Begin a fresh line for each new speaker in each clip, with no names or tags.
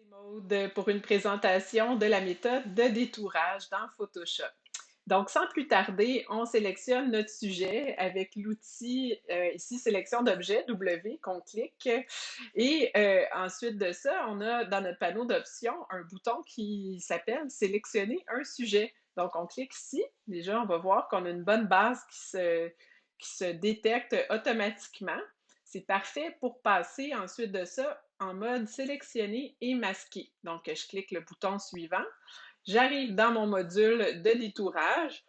Maude pour une présentation de la méthode de détourage dans Photoshop. Donc, sans plus tarder, on sélectionne notre sujet avec l'outil ici sélection d'objets W qu'on clique et ensuite de ça, on a dans notre panneau d'options un bouton qui s'appelle sélectionner un sujet. Donc, on clique ici. Déjà, on va voir qu'on a une bonne base qui se détecte automatiquement. C'est parfait pour passer ensuite de ça en mode sélectionner et masquer. Donc, je clique le bouton suivant. J'arrive dans mon module de détourage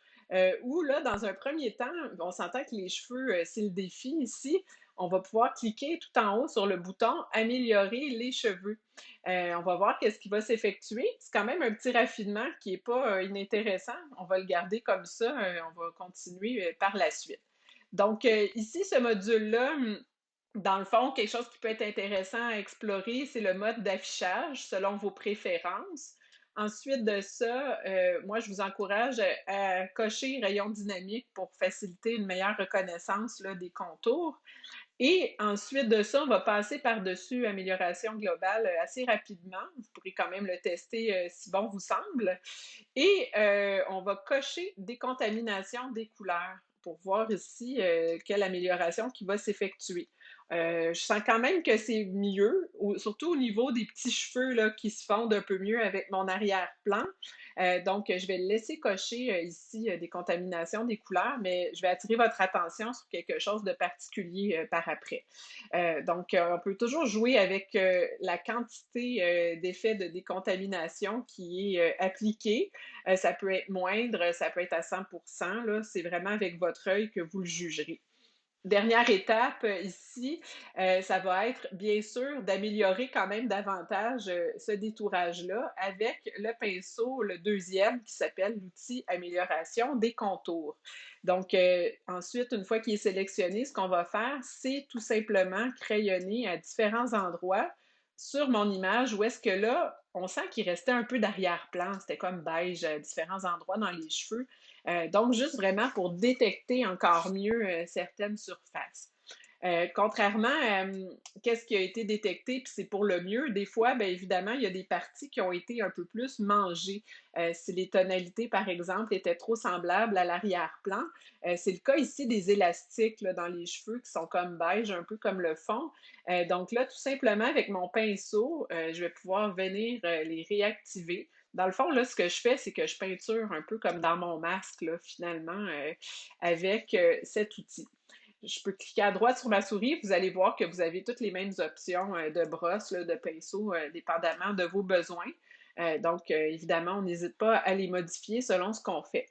où là, dans un premier temps, on s'entend que les cheveux, c'est le défi ici. On va pouvoir cliquer tout en haut sur le bouton améliorer les cheveux. On va voir qu'est-ce qui va s'effectuer. C'est quand même un petit raffinement qui n'est pas inintéressant. On va le garder comme ça. On va continuer par la suite. Donc, ici, ce module-là, dans le fond, quelque chose qui peut être intéressant à explorer, c'est le mode d'affichage selon vos préférences. Ensuite de ça, moi, je vous encourage à cocher rayon dynamique pour faciliter une meilleure reconnaissance là, des contours. Et ensuite de ça, on va passer par-dessus amélioration globale assez rapidement. Vous pourrez quand même le tester si bon vous semble. Et on va cocher décontamination des couleurs pour voir ici quelle amélioration qui va s'effectuer. Je sens quand même que c'est mieux, surtout au niveau des petits cheveux là, qui se fondent un peu mieux avec mon arrière-plan. Donc, je vais le laisser cocher ici des contaminations des couleurs, mais je vais attirer votre attention sur quelque chose de particulier par après. Donc, on peut toujours jouer avec la quantité d'effets de décontamination qui est appliquée. Ça peut être moindre, ça peut être à 100%, là, c'est vraiment avec votre œil que vous le jugerez. Dernière étape ici, ça va être bien sûr d'améliorer quand même davantage ce détourage-là avec le pinceau, le deuxième qui s'appelle l'outil amélioration des contours. Donc ensuite, une fois qu'il est sélectionné, ce qu'on va faire, c'est tout simplement crayonner à différents endroits sur mon image où est-ce que là, on sent qu'il restait un peu d'arrière-plan, c'était comme beige à différents endroits dans les cheveux. Donc, juste vraiment pour détecter encore mieux certaines surfaces. Contrairement à qu'est-ce qui a été détecté, puis c'est pour le mieux, des fois, bien évidemment, il y a des parties qui ont été un peu plus mangées. Si les tonalités, par exemple, étaient trop semblables à l'arrière-plan, c'est le cas ici des élastiques là, dans les cheveux qui sont comme beige, un peu comme le fond. Donc là, tout simplement, avec mon pinceau, je vais pouvoir venir les réactiver. Dans le fond, là, ce que je fais, c'est que je peinture un peu comme dans mon masque, là, finalement, avec cet outil. Je peux cliquer à droite sur ma souris, vous allez voir que vous avez toutes les mêmes options de brosse, là, de pinceau, dépendamment de vos besoins. Donc, évidemment, on n'hésite pas à les modifier selon ce qu'on fait.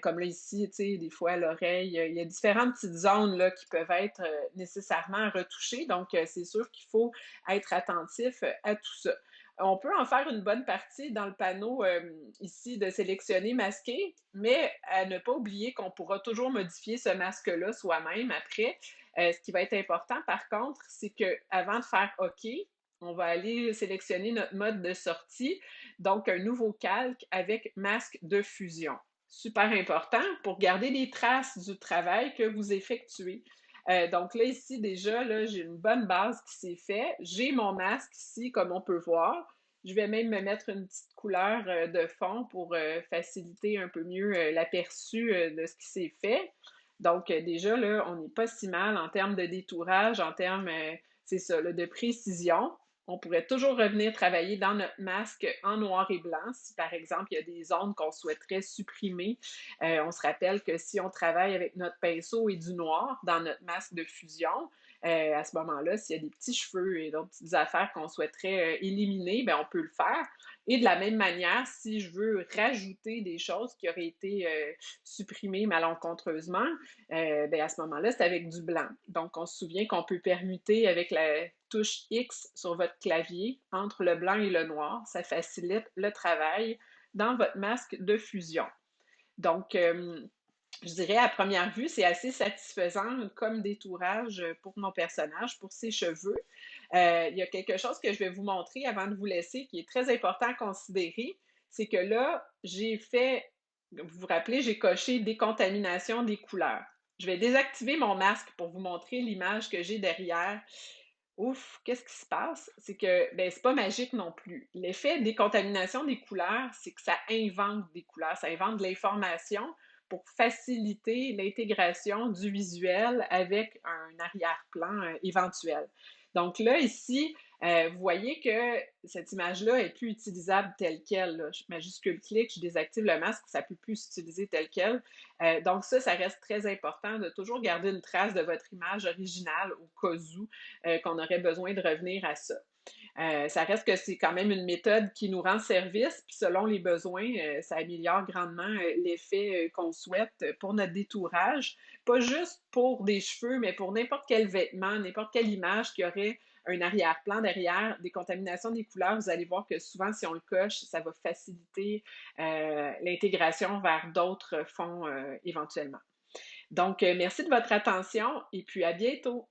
Comme là ici, tu sais, des fois à l'oreille, il y a différentes petites zones là, qui peuvent être nécessairement retouchées. Donc, c'est sûr qu'il faut être attentif à tout ça. On peut en faire une bonne partie dans le panneau ici de sélectionner masquer, mais à ne pas oublier qu'on pourra toujours modifier ce masque-là soi-même après. Ce qui va être important par contre, c'est que avant de faire OK, on va aller sélectionner notre mode de sortie, donc un nouveau calque avec masque de fusion. Super important pour garder les traces du travail que vous effectuez. Donc là, ici, déjà, là, j'ai une bonne base qui s'est faite. J'ai mon masque ici, comme on peut voir. Je vais même me mettre une petite couleur de fond pour faciliter un peu mieux l'aperçu de ce qui s'est fait. Donc, déjà, là, on n'est pas si mal en termes de détourage, en termes, c'est ça, là, de précision. On pourrait toujours revenir travailler dans notre masque en noir et blanc si, par exemple, il y a des zones qu'on souhaiterait supprimer. On se rappelle que si on travaille avec notre pinceau et du noir dans notre masque de fusion, à ce moment-là, s'il y a des petits cheveux et d'autres petites affaires qu'on souhaiterait éliminer, ben on peut le faire. Et de la même manière, si je veux rajouter des choses qui auraient été supprimées malencontreusement, ben à ce moment-là, c'est avec du blanc. Donc, on se souvient qu'on peut permuter avec la touche X sur votre clavier entre le blanc et le noir. Ça facilite le travail dans votre masque de fusion. Donc, je dirais à première vue, c'est assez satisfaisant comme détourage pour mon personnage, pour ses cheveux. Il y a quelque chose que je vais vous montrer avant de vous laisser qui est très important à considérer. C'est que là, j'ai fait, vous vous rappelez, j'ai coché décontamination des couleurs. Je vais désactiver mon masque pour vous montrer l'image que j'ai derrière. Ouf, qu'est-ce qui se passe? C'est que, ben, c'est pas magique non plus. L'effet décontamination des couleurs, c'est que ça invente des couleurs, ça invente de l'information pour faciliter l'intégration du visuel avec un arrière-plan éventuel. Donc là, ici, vous voyez que cette image-là est plus utilisable telle quelle, là. Je majuscule clic, je désactive le masque, ça peut plus s'utiliser tel quel. Donc ça reste très important de toujours garder une trace de votre image originale au cas où qu'on aurait besoin de revenir à ça. Ça reste que c'est quand même une méthode qui nous rend service, puis selon les besoins, ça améliore grandement l'effet qu'on souhaite pour notre détourage. Pas juste pour des cheveux, mais pour n'importe quel vêtement, n'importe quelle image qui aurait un arrière-plan derrière, des contaminations des couleurs, vous allez voir que souvent, si on le coche, ça va faciliter l'intégration vers d'autres fonds éventuellement. Donc, merci de votre attention et puis à bientôt.